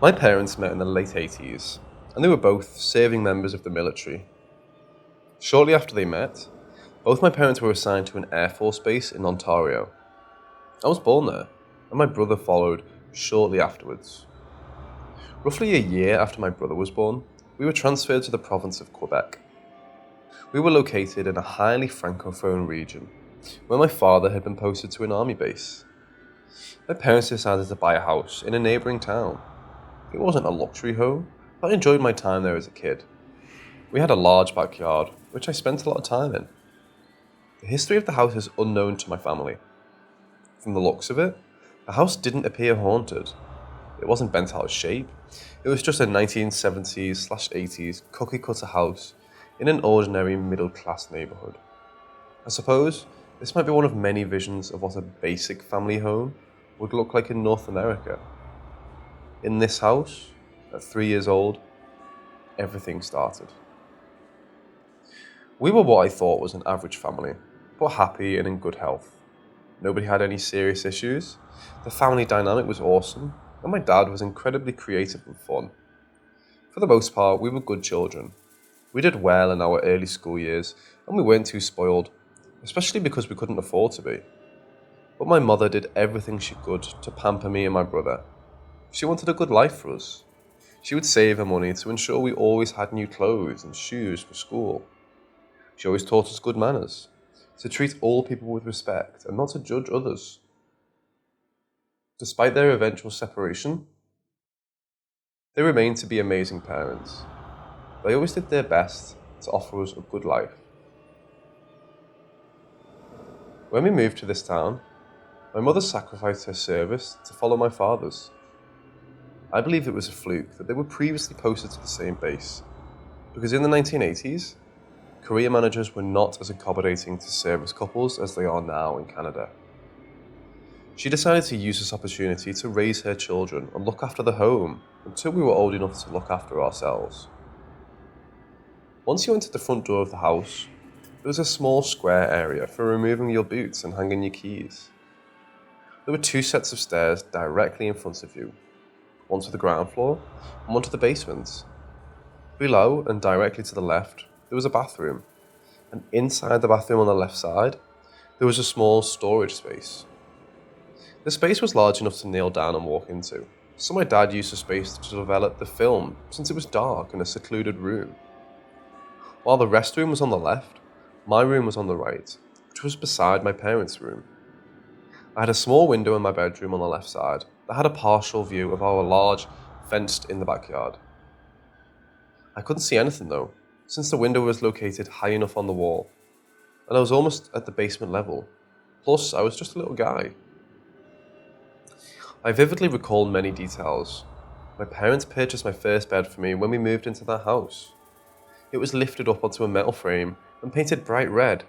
My parents met in the late 80s, and they were both serving members of the military. Shortly after they met, both my parents were assigned to an Air Force base in Ontario. I was born there, and my brother followed shortly afterwards. Roughly a year after my brother was born, we were transferred to the province of Quebec. We were located in a highly francophone region, where my father had been posted to an army base. My parents decided to buy a house in a neighbouring town. It wasn't a luxury home, but I enjoyed my time there as a kid. We had a large backyard, which I spent a lot of time in. The history of the house is unknown to my family. From the looks of it, the house didn't appear haunted. It wasn't bent out of shape. It was just a 1970s/80s cookie-cutter house in an ordinary middle-class neighbourhood. I suppose this might be one of many visions of what a basic family home would look like in North America. In this house, at 3 years old, everything started. We were what I thought was an average family, but happy and in good health. Nobody had any serious issues, the family dynamic was awesome, and my dad was incredibly creative and fun. For the most part, we were good children. We did well in our early school years, and we weren't too spoiled, especially because we couldn't afford to be. But my mother did everything she could to pamper me and my brother. She wanted a good life for us. She would save her money to ensure we always had new clothes and shoes for school. She always taught us good manners, to treat all people with respect and not to judge others. Despite their eventual separation, they remained to be amazing parents. They always did their best to offer us a good life. When we moved to this town, my mother sacrificed her service to follow my father's. I believe it was a fluke that they were previously posted to the same base, because in the 1980s, career managers were not as accommodating to service couples as they are now in Canada. She decided to use this opportunity to raise her children and look after the home until we were old enough to look after ourselves. Once you entered the front door of the house, there was a small square area for removing your boots and hanging your keys. There were 2 sets of stairs directly in front of you, one to the ground floor and one to the basement. Below and directly to the left, there was a bathroom, and inside the bathroom on the left side, there was a small storage space. The space was large enough to kneel down and walk into, so my dad used the space to develop the film since it was dark and a secluded room. While the restroom was on the left, my room was on the right, which was beside my parents' room. I had a small window in my bedroom on the left side that had a partial view of our large, fenced-in the backyard. I couldn't see anything though, since the window was located high enough on the wall, and I was almost at the basement level, plus I was just a little guy. I vividly recall many details. My parents purchased my first bed for me when we moved into their house. It was lifted up onto a metal frame and painted bright red,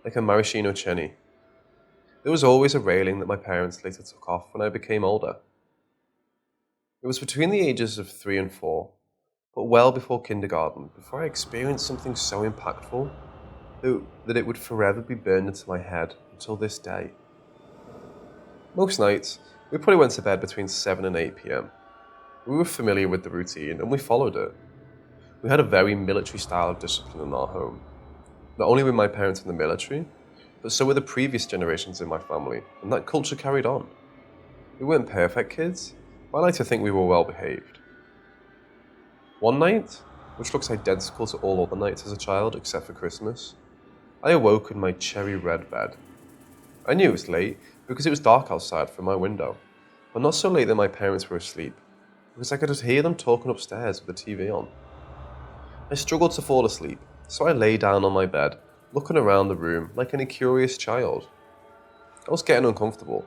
like a maraschino cherry. There was always a railing that my parents later took off when I became older. It was between the ages of 3 and 4, but well before kindergarten, before I experienced something so impactful that it would forever be burned into my head until this day. Most nights, we probably went to bed between 7 and 8 p.m. We were familiar with the routine and we followed it. We had a very military style of discipline in our home. Not only were my parents in the military, but so were the previous generations in my family, and that culture carried on. We weren't perfect kids, but I like to think we were well behaved. One night, which looks identical to all other nights as a child except for Christmas, I awoke in my cherry red bed. I knew it was late because it was dark outside from my window, but not so late that my parents were asleep, because I could just hear them talking upstairs with the TV on. I struggled to fall asleep, so I lay down on my bed, looking around the room like any curious child. I was getting uncomfortable,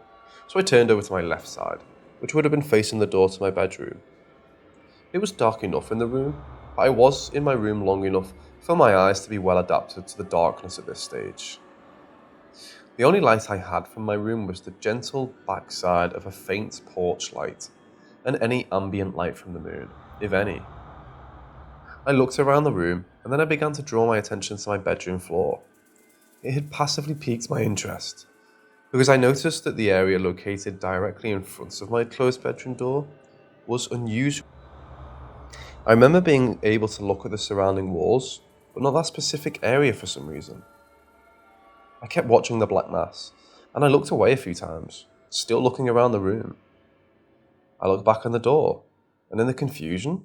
so I turned over to my left side, which would have been facing the door to my bedroom. It was dark enough in the room, but I was in my room long enough for my eyes to be well adapted to the darkness at this stage. The only light I had from my room was the gentle backside of a faint porch light, and any ambient light from the moon, if any. I looked around the room, and then I began to draw my attention to my bedroom floor. It had passively piqued my interest, because I noticed that the area located directly in front of my closed bedroom door was unusual. I remember being able to look at the surrounding walls, but not that specific area for some reason. I kept watching the black mass, and I looked away a few times, still looking around the room. I looked back on the door, and in the confusion,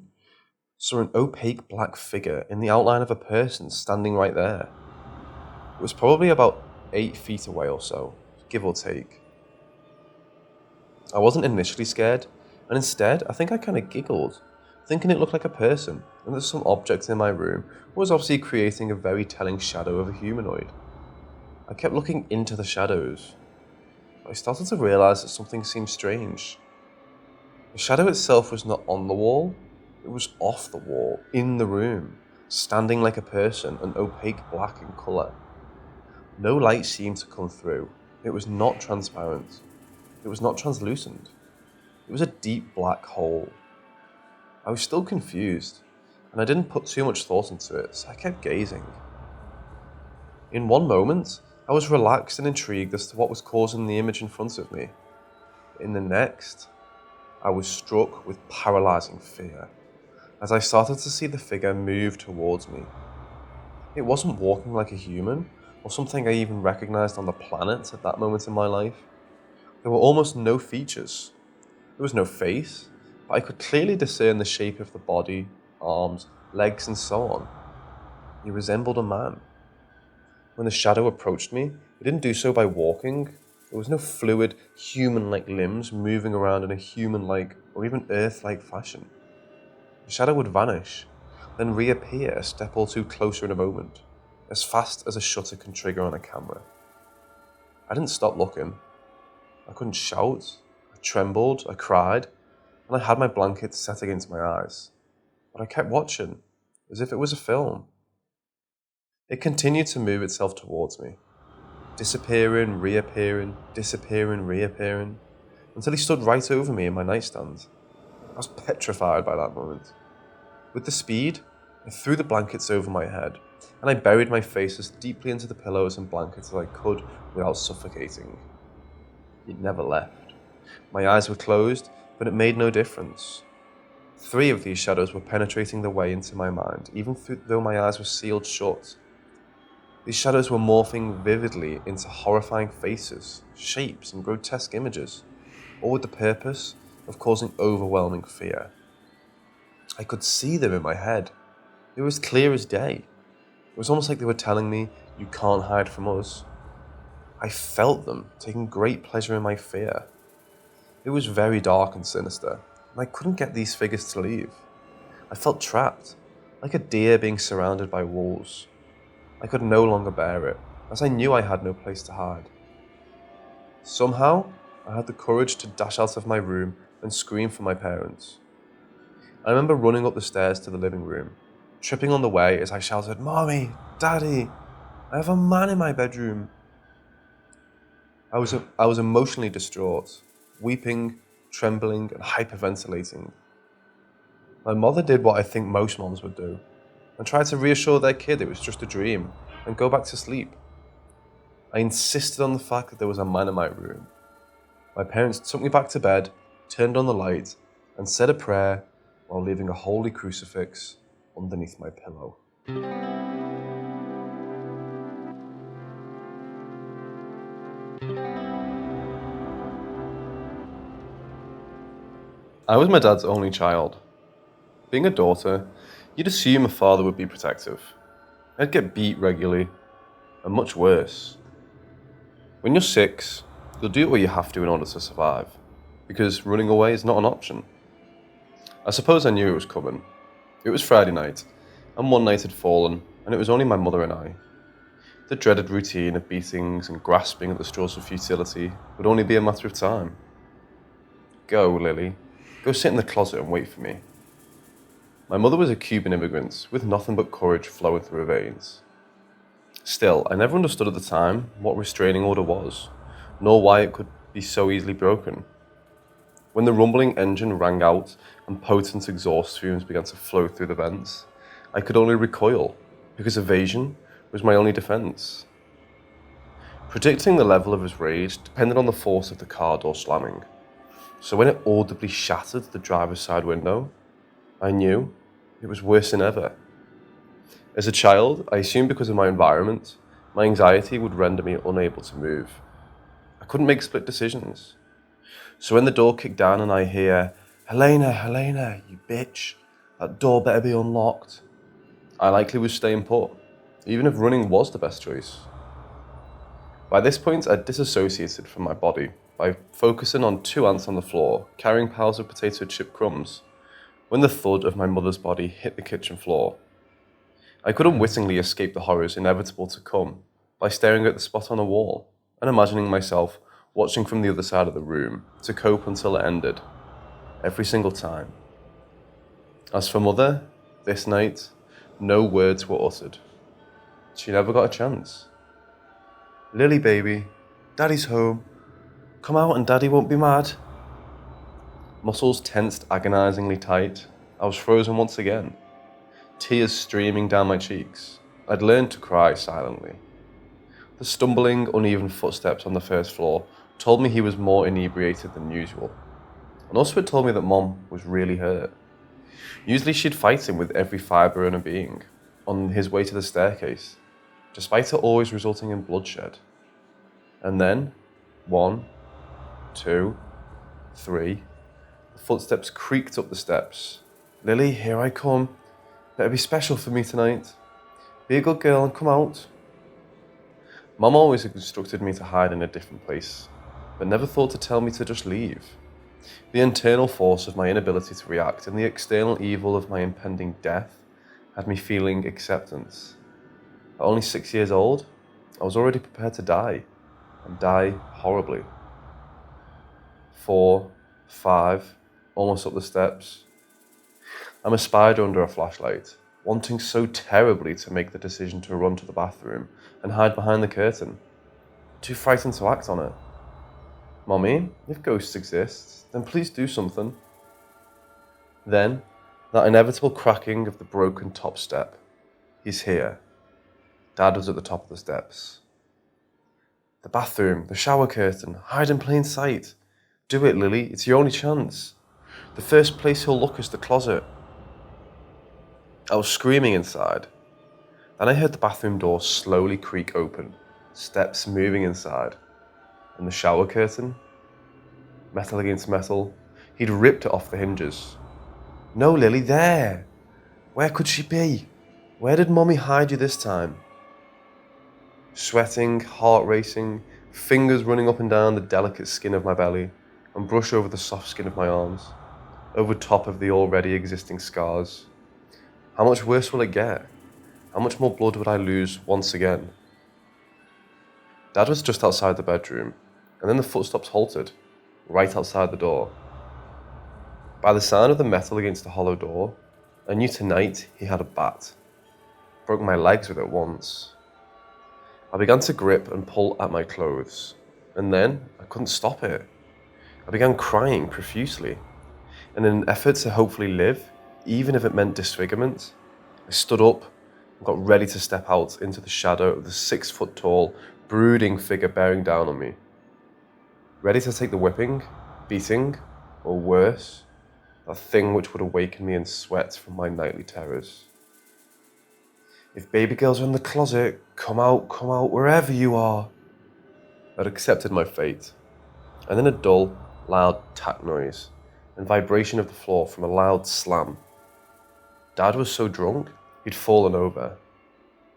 saw an opaque black figure in the outline of a person standing right there. It was probably about 8 feet away or so, give or take. I wasn't initially scared, and instead, I think I kind of giggled, thinking it looked like a person, and that some object in my room was obviously creating a very telling shadow of a humanoid. I kept looking into the shadows. I started to realize that something seemed strange. The shadow itself was not on the wall, it was off the wall, in the room, standing like a person and opaque black in colour. No light seemed to come through. It was not transparent. It was not translucent. It was a deep black hole. I was still confused, and I didn't put too much thought into it, so I kept gazing. In one moment, I was relaxed and intrigued as to what was causing the image in front of me. In the next, I was struck with paralyzing fear as I started to see the figure move towards me. It wasn't walking like a human, or something I even recognized on the planet at that moment in my life. There were almost no features. There was no face, but I could clearly discern the shape of the body, arms, legs, and so on. He resembled a man. When the shadow approached me, it didn't do so by walking. There was no fluid, human-like limbs moving around in a human-like or even earth-like fashion. The shadow would vanish, then reappear a step or two closer in a moment, as fast as a shutter can trigger on a camera. I didn't stop looking. I couldn't shout. I trembled, I cried, and I had my blanket set against my eyes. But I kept watching, as if it was a film. It continued to move itself towards me, disappearing, reappearing, disappearing, reappearing, until he stood right over me in my nightstand. I was petrified by that moment. With the speed, I threw the blankets over my head, and I buried my face as deeply into the pillows and blankets as I could without suffocating. It never left. My eyes were closed, but it made no difference. 3 of these shadows were penetrating their way into my mind, even though my eyes were sealed shut. These shadows were morphing vividly into horrifying faces, shapes, and grotesque images, all with the purpose of causing overwhelming fear. I could see them in my head. They were as clear as day. It was almost like they were telling me, "You can't hide from us." I felt them, taking great pleasure in my fear. It was very dark and sinister, and I couldn't get these figures to leave. I felt trapped, like a deer being surrounded by wolves. I could no longer bear it, as I knew I had no place to hide. Somehow, I had the courage to dash out of my room and scream for my parents. I remember running up the stairs to the living room, tripping on the way as I shouted, "Mommy, Daddy, I have a man in my bedroom." I was emotionally distraught, weeping, trembling, and hyperventilating. My mother did what I think most moms would do, and tried to reassure their kid it was just a dream, and go back to sleep. I insisted on the fact that there was a man in my room. My parents took me back to bed, turned on the light, and said a prayer while leaving a holy crucifix underneath my pillow. I was my dad's only child. Being a daughter, you'd assume a father would be protective. I'd get beat regularly, and much worse. When you're 6, you'll do what you have to in order to survive, because running away is not an option. I suppose I knew it was coming. It was Friday night, and one night had fallen, and it was only my mother and I. The dreaded routine of beatings and grasping at the straws of futility would only be a matter of time. "Go, Lily. Go sit in the closet and wait for me." My mother was a Cuban immigrant, with nothing but courage flowing through her veins. Still, I never understood at the time what restraining order was, nor why it could be so easily broken. When the rumbling engine rang out and potent exhaust fumes began to flow through the vents, I could only recoil, because evasion was my only defense. Predicting the level of his rage depended on the force of the car door slamming. So when it audibly shattered the driver's side window, I knew It was worse than ever. As a child, I assumed because of my environment, my anxiety would render me unable to move. I couldn't make split decisions. So when the door kicked down and I hear, "Helena, Helena, you bitch, that door better be unlocked," I likely was staying put, even if running was the best choice. By this point, I'd disassociated from my body by focusing on two ants on the floor, carrying piles of potato chip crumbs, when the thud of my mother's body hit the kitchen floor. I could unwittingly escape the horrors inevitable to come by staring at the spot on the wall and imagining myself watching from the other side of the room to cope until it ended, every single time. As for Mother, this night, no words were uttered. She never got a chance. "Lily, baby, Daddy's home. Come out and Daddy won't be mad." Muscles tensed agonizingly tight, I was frozen once again, tears streaming down my cheeks. I'd learned to cry silently. The stumbling, uneven footsteps on the first floor told me he was more inebriated than usual. And also it told me that Mom was really hurt. Usually she'd fight him with every fibre in her being, on his way to the staircase, despite it always resulting in bloodshed. And then, 1, 2, 3, the footsteps creaked up the steps. "Lily, here I come. Better be special for me tonight. Be a good girl and come out." Mum always instructed me to hide in a different place, but never thought to tell me to just leave. The internal force of my inability to react and the external evil of my impending death had me feeling acceptance. At only 6 years old, I was already prepared to die, and die horribly. 4, 5, almost up the steps. I'm a spider under a flashlight, wanting so terribly to make the decision to run to the bathroom and hide behind the curtain. Too frightened to act on it. "Mommy, if ghosts exist, then please do something." Then, that inevitable cracking of the broken top step. He's here. Dad was at the top of the steps. "The bathroom, the shower curtain, hide in plain sight. Do it, Lily, it's your only chance. The first place he'll look is the closet." I was screaming inside. Then I heard the bathroom door slowly creak open, steps moving inside. And the shower curtain? Metal against metal. He'd ripped it off the hinges. "No, Lily, there! Where could she be? Where did Mommy hide you this time?" Sweating, heart racing, fingers running up and down the delicate skin of my belly, and brush over the soft skin of my arms, over top of the already existing scars. How much worse will it get? How much more blood would I lose once again? Dad was just outside the bedroom, and then the footsteps halted, right outside the door. By the sound of the metal against the hollow door, I knew tonight he had a bat. Broke my legs with it once. I began to grip and pull at my clothes, and then I couldn't stop it. I began crying profusely, and in an effort to hopefully live, even if it meant disfigurement, I stood up and got ready to step out into the shadow of the 6-foot-tall, brooding figure bearing down on me. Ready to take the whipping, beating, or worse, that thing which would awaken me in sweat from my nightly terrors. "If baby girls are in the closet, come out, wherever you are." I'd accepted my fate, and then a dull, loud tack noise and vibration of the floor from a loud slam. Dad was so drunk, he'd fallen over.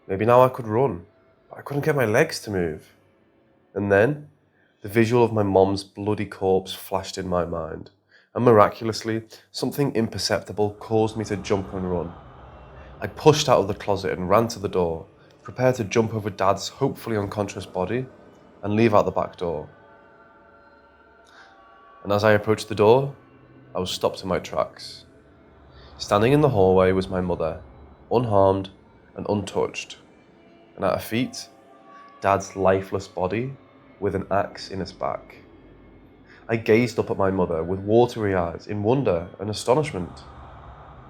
Maybe now I could run, but I couldn't get my legs to move. And then, the visual of my mom's bloody corpse flashed in my mind, and miraculously, something imperceptible caused me to jump and run. I pushed out of the closet and ran to the door, prepared to jump over Dad's hopefully unconscious body and leave out the back door. And as I approached the door, I was stopped in my tracks. Standing in the hallway was my mother, unharmed and untouched, and at her feet, Dad's lifeless body with an axe in its back. I gazed up at my mother with watery eyes in wonder and astonishment,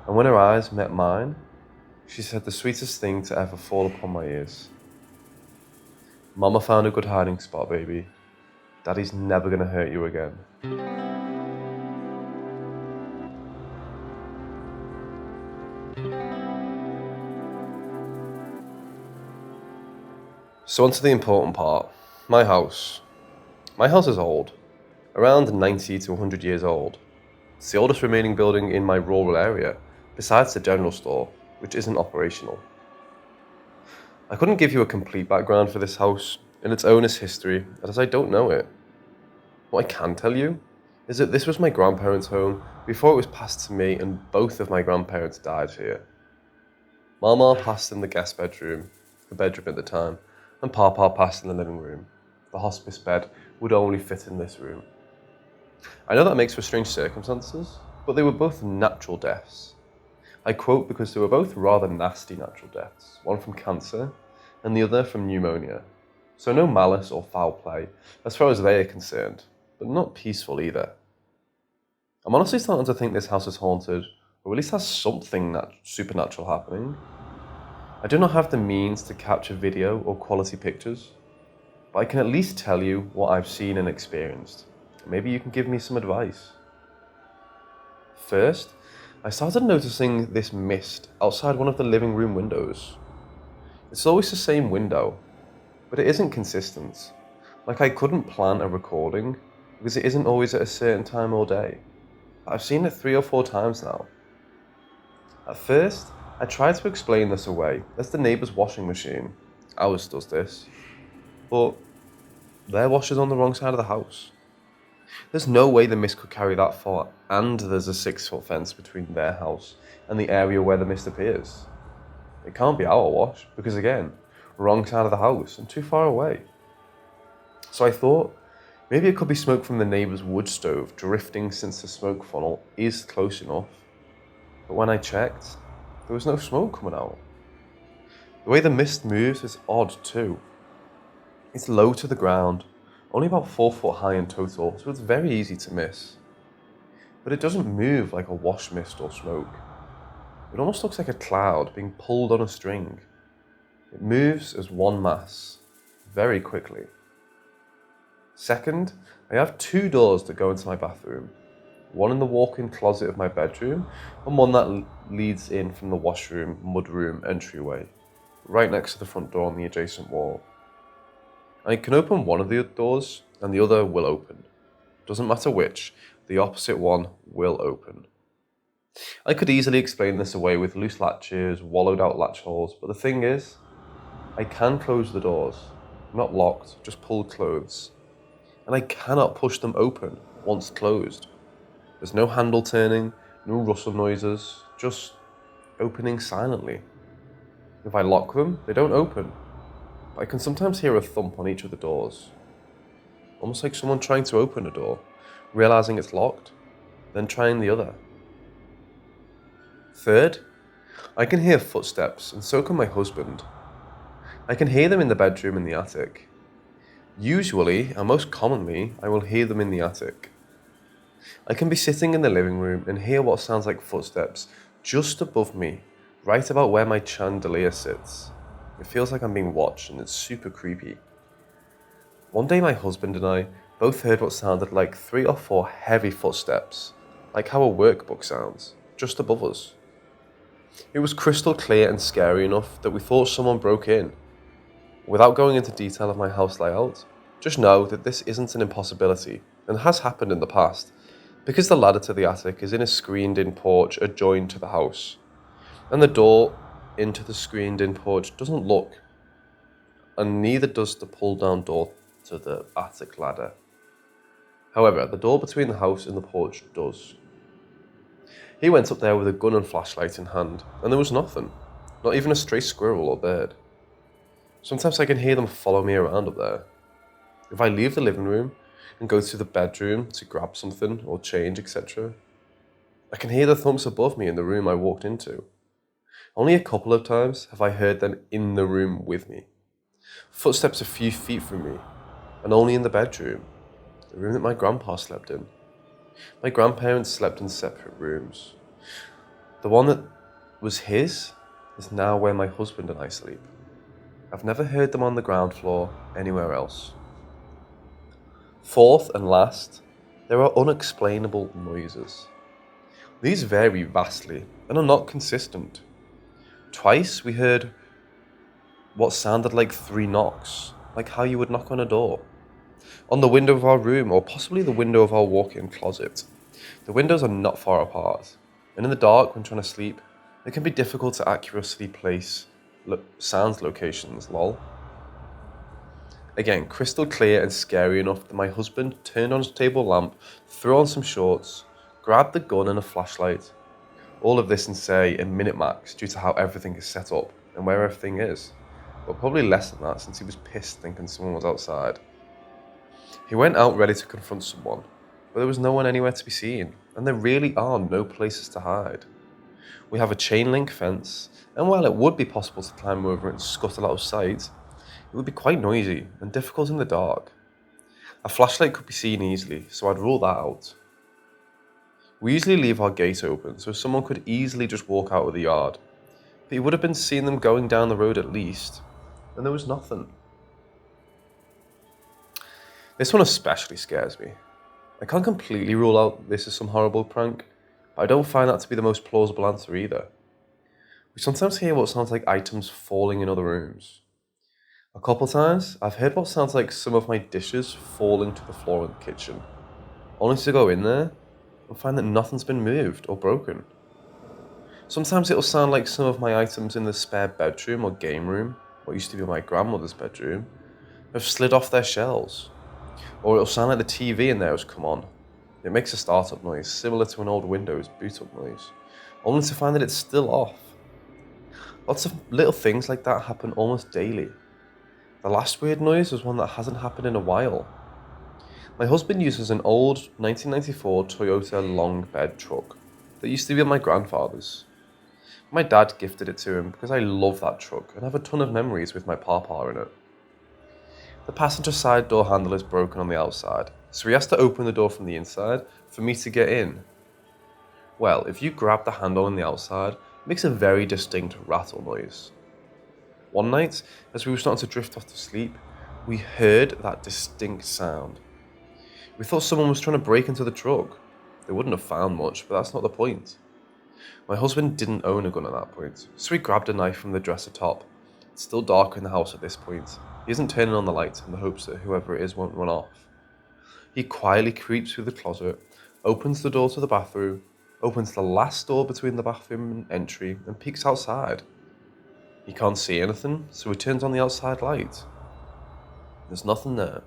and when her eyes met mine, she said the sweetest thing to ever fall upon my ears. "Mama found a good hiding spot, baby. Daddy's never gonna hurt you again." So on to the important part. My house. My house is old. Around 90 to 100 years old. It's the oldest remaining building in my rural area, besides the general store, which isn't operational. I couldn't give you a complete background for this house and its owner's history, as I don't know it. What I can tell you is that this was my grandparents' home before it was passed to me, and both of my grandparents died here. Mama passed in the guest bedroom, the bedroom at the time, and Papa passed in the living room. The hospice bed would only fit in this room. I know that makes for strange circumstances, but they were both natural deaths. I quote because they were both rather nasty natural deaths, one from cancer and the other from pneumonia. So no malice or foul play, as far as they are concerned, but not peaceful either. I'm honestly starting to think this house is haunted, or at least has something supernatural happening. I do not have the means to capture video or quality pictures, but I can at least tell you what I've seen and experienced. Maybe you can give me some advice. First, I started noticing this mist outside one of the living room windows. It's always the same window, but it isn't consistent. Like I couldn't plan a recording because it isn't always at a certain time all day. I've seen it 3 or 4 times now. At first, I tried to explain this away as the neighbour's washing machine. Ours does this. But their washer's on the wrong side of the house. There's no way the mist could carry that far, and there's a 6-foot fence between their house and the area where the mist appears. It can't be our wash, because again, wrong side of the house and too far away. So I thought, maybe it could be smoke from the neighbour's wood stove drifting since the smoke funnel is close enough. But when I checked, there was no smoke coming out. The way the mist moves is odd too. It's low to the ground, only about 4 foot high in total, so it's very easy to miss. But it doesn't move like a wash mist or smoke. It almost looks like a cloud being pulled on a string. It moves as one mass, very quickly. Second, I have 2 doors that go into my bathroom. One in the walk-in closet of my bedroom, and one that leads in from the washroom, mudroom entryway, right next to the front door on the adjacent wall. I can open one of the doors, and the other will open. Doesn't matter which, the opposite one will open. I could easily explain this away with loose latches, wallowed out latch holes, but the thing is, I can close the doors. Not locked, just pulled closed. And I cannot push them open once closed. There's no handle turning, no rustle noises, just opening silently. If I lock them, they don't open. But I can sometimes hear a thump on each of the doors. Almost like someone trying to open a door, realizing it's locked, then trying the other. Third, I can hear footsteps, and so can my husband. I can hear them in the bedroom and the attic. Usually, and most commonly, I will hear them in the attic. I can be sitting in the living room and hear what sounds like footsteps just above me, right about where my chandelier sits. It feels like I'm being watched, and it's super creepy. One day my husband and I both heard what sounded like 3 or 4 heavy footsteps, like how a workbook sounds, just above us. It was crystal clear and scary enough that we thought someone broke in. Without going into detail of my house layout, just know that this isn't an impossibility, and has happened in the past, because the ladder to the attic is in a screened-in porch adjoined to the house, and the door into the screened-in porch doesn't look, and neither does the pull-down door to the attic ladder. However, the door between the house and the porch does. He went up there with a gun and flashlight in hand, and there was nothing, not even a stray squirrel or bird. Sometimes I can hear them follow me around up there. If I leave the living room and go to the bedroom to grab something or change, etc., I can hear the thumps above me in the room I walked into. Only a couple of times have I heard them in the room with me. Footsteps a few feet from me, and only in the bedroom, the room that my grandpa slept in. My grandparents slept in separate rooms. The one that was his is now where my husband and I sleep. I've never heard them on the ground floor anywhere else. Fourth and last, there are unexplainable noises. These vary vastly and are not consistent. Twice we heard what sounded like 3 knocks, like how you would knock on a door. On the window of our room, or possibly the window of our walk-in closet. The windows are not far apart, and in the dark when trying to sleep, it can be difficult to accurately place sound locations, lol. Again, crystal clear and scary enough that my husband turned on his table lamp, threw on some shorts, grabbed the gun and a flashlight. All of this in, say, a minute max due to how everything is set up and where everything is. But probably less than that since he was pissed thinking someone was outside. He went out ready to confront someone, but there was no one anywhere to be seen, and there really are no places to hide. We have a chain link fence, and while it would be possible to climb over it and scuttle out of sight, it would be quite noisy and difficult in the dark. A flashlight could be seen easily, so I'd rule that out. We usually leave our gate open, so someone could easily just walk out of the yard, but you would have been seeing them going down the road at least, and there was nothing. This one especially scares me. I can't completely rule out this is some horrible prank, but I don't find that to be the most plausible answer either. We sometimes hear what sounds like items falling in other rooms. A couple times, I've heard what sounds like some of my dishes falling to the floor in the kitchen, only to go in there and find that nothing's been moved or broken. Sometimes it'll sound like some of my items in the spare bedroom or game room, what used to be my grandmother's bedroom, have slid off their shelves. Or it'll sound like the TV in there has come on. It makes a startup noise similar to an old Windows boot-up noise, only to find that it's still off. Lots of little things like that happen almost daily. The last weird noise was one that hasn't happened in a while. My husband uses an old 1994 Toyota long bed truck that used to be at my grandfather's. My dad gifted it to him because I love that truck and have a ton of memories with my papa in it. The passenger side door handle is broken on the outside, so he has to open the door from the inside for me to get in. Well, if you grab the handle on the outside, it makes a very distinct rattle noise. One night, as we were starting to drift off to sleep, we heard that distinct sound. We thought someone was trying to break into the truck. They wouldn't have found much, but that's not the point. My husband didn't own a gun at that point, so he grabbed a knife from the dresser top. It's still dark in the house at this point. He isn't turning on the light in the hopes that whoever it is won't run off. He quietly creeps through the closet, opens the door to the bathroom, opens the last door between the bathroom and entry, and peeks outside. He can't see anything, so he turns on the outside light. There's nothing there.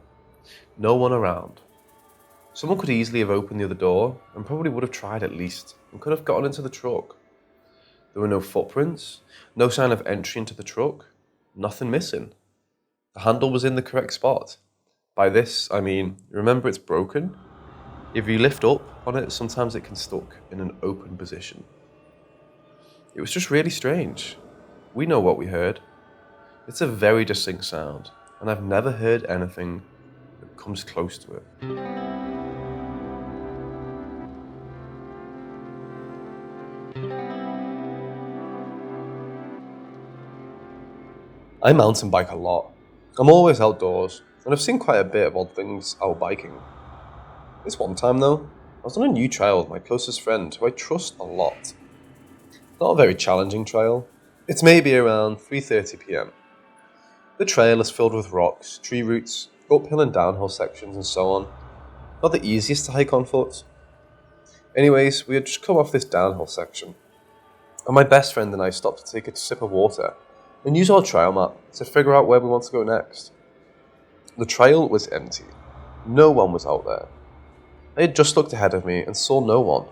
No one around. Someone could easily have opened the other door, and probably would have tried at least, and could have gotten into the truck. There were no footprints, no sign of entry into the truck, nothing missing. The handle was in the correct spot. By this, I mean, remember it's broken? If you lift up on it, sometimes it can stuck in an open position. It was just really strange. We know what we heard. It's a very distinct sound, and I've never heard anything that comes close to it. I mountain bike a lot. I'm always outdoors, and I've seen quite a bit of odd things out biking. This one time though, I was on a new trail with my closest friend who I trust a lot. Not a very challenging trail. It's maybe around 3:30 PM. The trail is filled with rocks, tree roots, uphill and downhill sections and so on. Not the easiest to hike on foot. Anyways, we had just come off this downhill section, and my best friend and I stopped to take a sip of water and use our trail map to figure out where we want to go next. The trail was empty. No one was out there. I had just looked ahead of me and saw no one.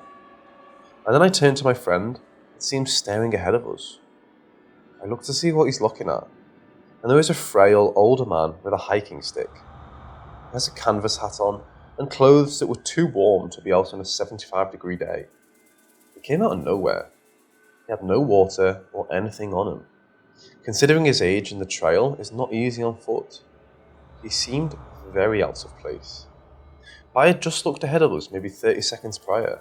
And then I turned to my friend. It seemed staring ahead of us. I looked to see what he's looking at, and there was a frail, older man with a hiking stick. He has a canvas hat on and clothes that were too warm to be out on a 75-degree day. He came out of nowhere. He had no water or anything on him. Considering his age and the trail is not easy on foot, he seemed very out of place. But I had just looked ahead of us maybe 30 seconds prior,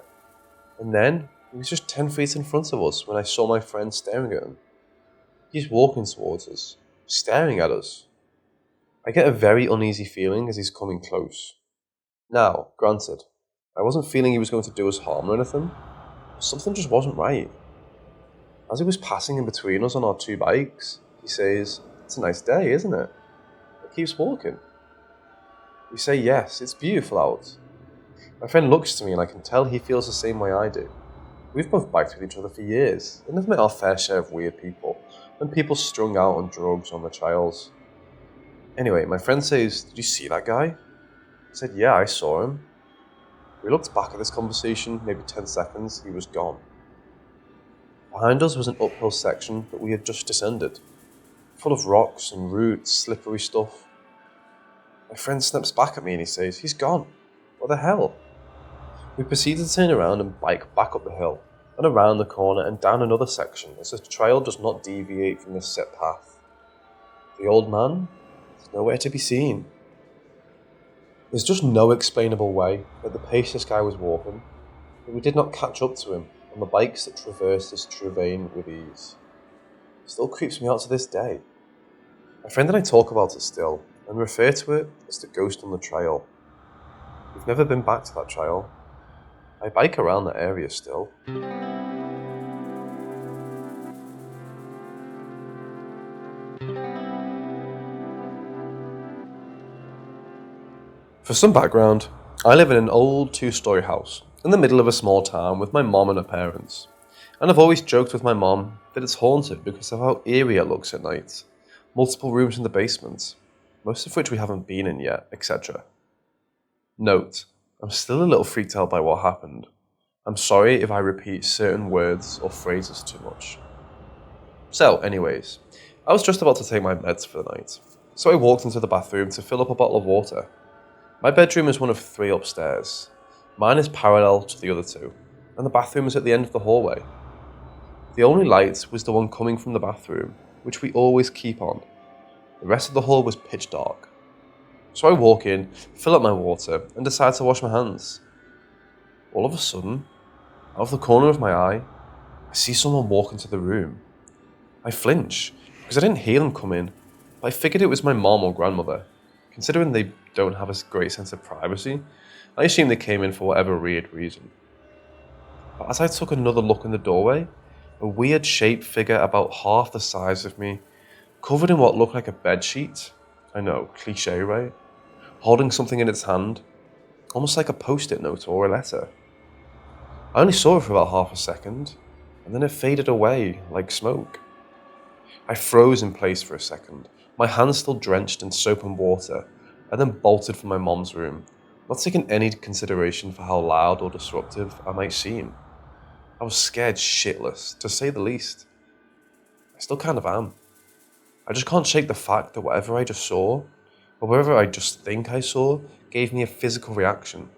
and then he was just 10 feet in front of us when I saw my friend staring at him. He's walking towards us, staring at us. I get a very uneasy feeling as he's coming close. Now, granted, I wasn't feeling he was going to do us harm or anything, but something just wasn't right. As he was passing in between us on our two bikes, he says, It's a nice day, isn't it? It keeps walking. We say yes, it's beautiful out. My friend looks to me and I can tell he feels the same way I do. We've both biked with each other for years and have met our fair share of weird people and people strung out on drugs on the trails. Anyway, my friend says, "Did you see that guy?" I said, "Yeah, I saw him." We looked back at this conversation, maybe 10 seconds, he was gone. Behind us was an uphill section that we had just descended, full of rocks and roots, slippery stuff. My friend snaps back at me and he says, "He's gone. What the hell?" We proceeded to turn around and bike back up the hill, and around the corner and down another section as the trail does not deviate from this set path. The old man is nowhere to be seen. There's just no explainable way, at the pace this guy was walking, that we did not catch up to him on the bikes that traverse this terrain with ease. It still creeps me out to this day. My friend and I talk about it still, and refer to it as the ghost on the trail. We've never been back to that trail. I bike around that area still. For some background, I live in an old 2-story house in the middle of a small town with my mom and her parents, and I've always joked with my mom that it's haunted because of how eerie it looks at night. Multiple rooms in the basement, most of which we haven't been in yet, etc. Note, I'm still a little freaked out by what happened. I'm sorry if I repeat certain words or phrases too much. So, anyways, I was just about to take my meds for the night, so I walked into the bathroom to fill up a bottle of water. My bedroom is one of 3 upstairs. Mine is parallel to the other 2, and the bathroom is at the end of the hallway. The only light was the one coming from the bathroom, which we always keep on. The rest of the hall was pitch dark. So I walk in, fill up my water, and decide to wash my hands. All of a sudden, out of the corner of my eye, I see someone walk into the room. I flinch, because I didn't hear them come in, but I figured it was my mom or grandmother. Considering they don't have a great sense of privacy, I assumed they came in for whatever weird reason. But as I took another look in the doorway, a weird shaped figure about half the size of me, covered in what looked like a bedsheet, I know, cliche, right? Holding something in its hand, almost like a post-it note or a letter. I only saw it for about half a second, and then it faded away like smoke. I froze in place for a second, my hands still drenched in soap and water, and then bolted for my mom's room, not taking any consideration for how loud or disruptive I might seem. I was scared shitless, to say the least. I still kind of am. I just can't shake the fact that whatever I just saw, or whatever I just think I saw, gave me a physical reaction.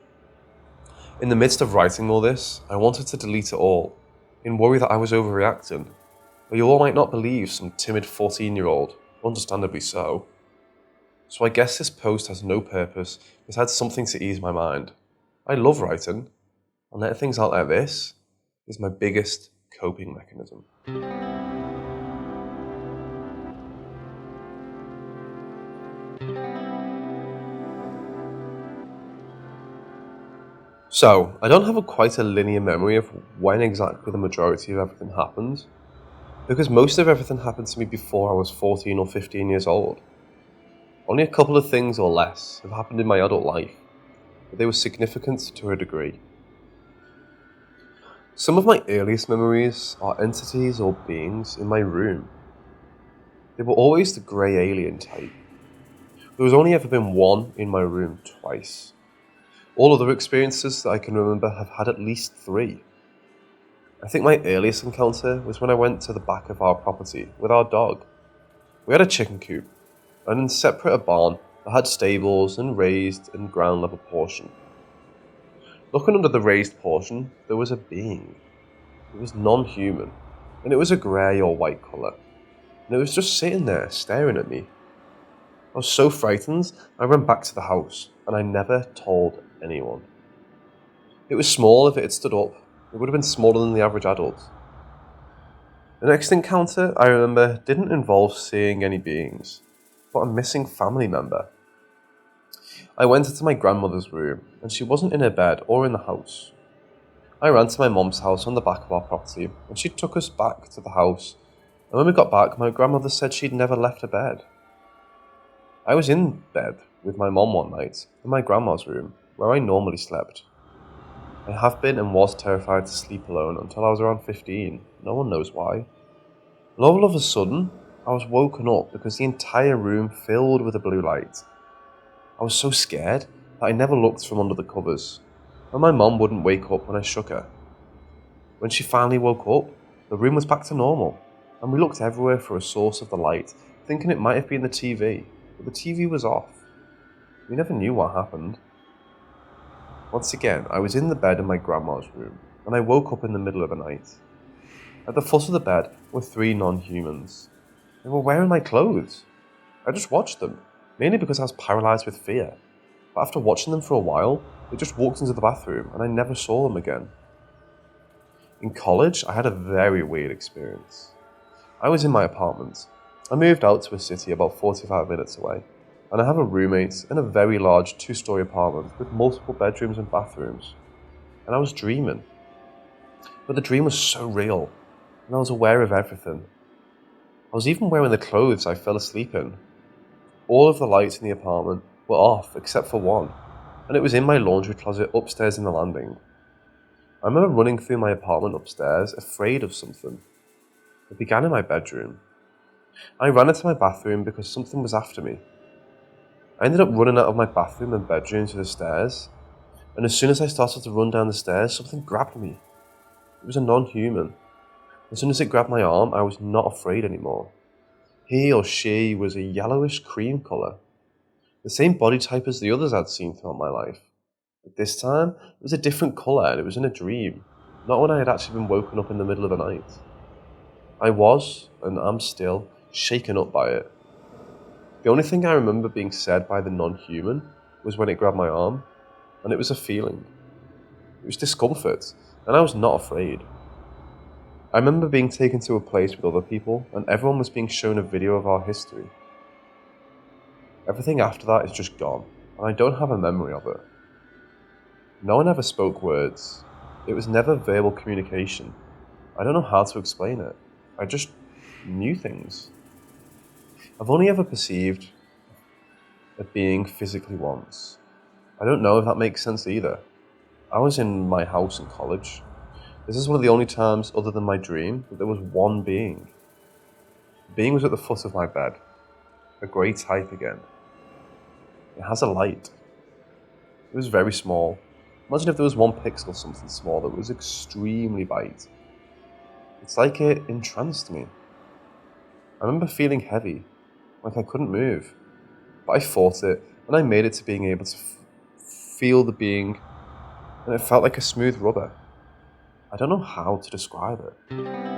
In the midst of writing all this, I wanted to delete it all, in worry that I was overreacting, but you all might not believe some timid 14-year-old, understandably so. So I guess this post has no purpose besides something to ease my mind. I love writing, and letting things out like this is my biggest coping mechanism. So, I don't have quite a linear memory of when exactly the majority of everything happened, because most of everything happened to me before I was 14 or 15 years old. Only a couple of things or less have happened in my adult life, but they were significant to a degree. Some of my earliest memories are entities or beings in my room. They were always the grey alien type. There has only ever been one in my room twice. All other experiences that I can remember have had at least 3. I think my earliest encounter was when I went to the back of our property with our dog. We had a chicken coop, and in separate a barn that had stables and raised and ground level portion. Looking under the raised portion, there was a being. It was non-human, and it was a grey or white colour, and it was just sitting there staring at me. I was so frightened, I ran back to the house, and I never told anyone. It was small. If it had stood up, it would have been smaller than the average adult. The next encounter I remember didn't involve seeing any beings, but a missing family member. I went into my grandmother's room, and she wasn't in her bed or in the house. I ran to my mom's house on the back of our property, and she took us back to the house And when we got back, my grandmother said she'd never left her bed. I was in bed with my mom one night, in my grandma's room, where I normally slept. I have been and was terrified to sleep alone until I was around 15. No one knows why. And all of a sudden, I was woken up because the entire room filled with a blue light. I was so scared that I never looked from under the covers, and my mom wouldn't wake up when I shook her. When she finally woke up, the room was back to normal, and we looked everywhere for a source of the light, thinking it might have been the TV, but the TV was off. We never knew what happened. Once again, I was in the bed in my grandma's room, and I woke up in the middle of the night. At the foot of the bed were 3 non-humans. They were wearing my clothes. I just watched them, mainly because I was paralysed with fear. But after watching them for a while, they just walked into the bathroom, and I never saw them again. In college, I had a very weird experience. I was in my apartment. I moved out to a city about 45 minutes away, and I have a roommate in a very large 2-story apartment with multiple bedrooms and bathrooms. And I was dreaming. But the dream was so real, and I was aware of everything. I was even wearing the clothes I fell asleep in. All of the lights in the apartment were off except for one, and it was in my laundry closet upstairs in the landing. I remember running through my apartment upstairs, afraid of something. It began in my bedroom. I ran into my bathroom because something was after me. I ended up running out of my bathroom and bedroom to the stairs, and as soon as I started to run down the stairs, something grabbed me. It was a non-human. As soon as it grabbed my arm, I was not afraid anymore. He or she was a yellowish cream colour, the same body type as the others I'd seen throughout my life. But this time, it was a different colour and it was in a dream, not when I had actually been woken up in the middle of the night. I was, and am still, shaken up by it. The only thing I remember being said by the non-human was when it grabbed my arm, and it was a feeling. It was discomfort, and I was not afraid. I remember being taken to a place with other people, and everyone was being shown a video of our history. Everything after that is just gone, and I don't have a memory of it. No one ever spoke words. It was never verbal communication. I don't know how to explain it. I just knew things. I've only ever perceived a being physically once. I don't know if that makes sense either. I was in my house in college. This is one of the only times, other than my dream, that there was one being. The being was at the foot of my bed. A grey type again. It has a light. It was very small. Imagine if there was 1 pixel or something small that was extremely bright. It's like it entranced me. I remember feeling heavy, like I couldn't move. But I fought it, and I made it to being able to feel the being, and it felt like a smooth rubber. I don't know how to describe it.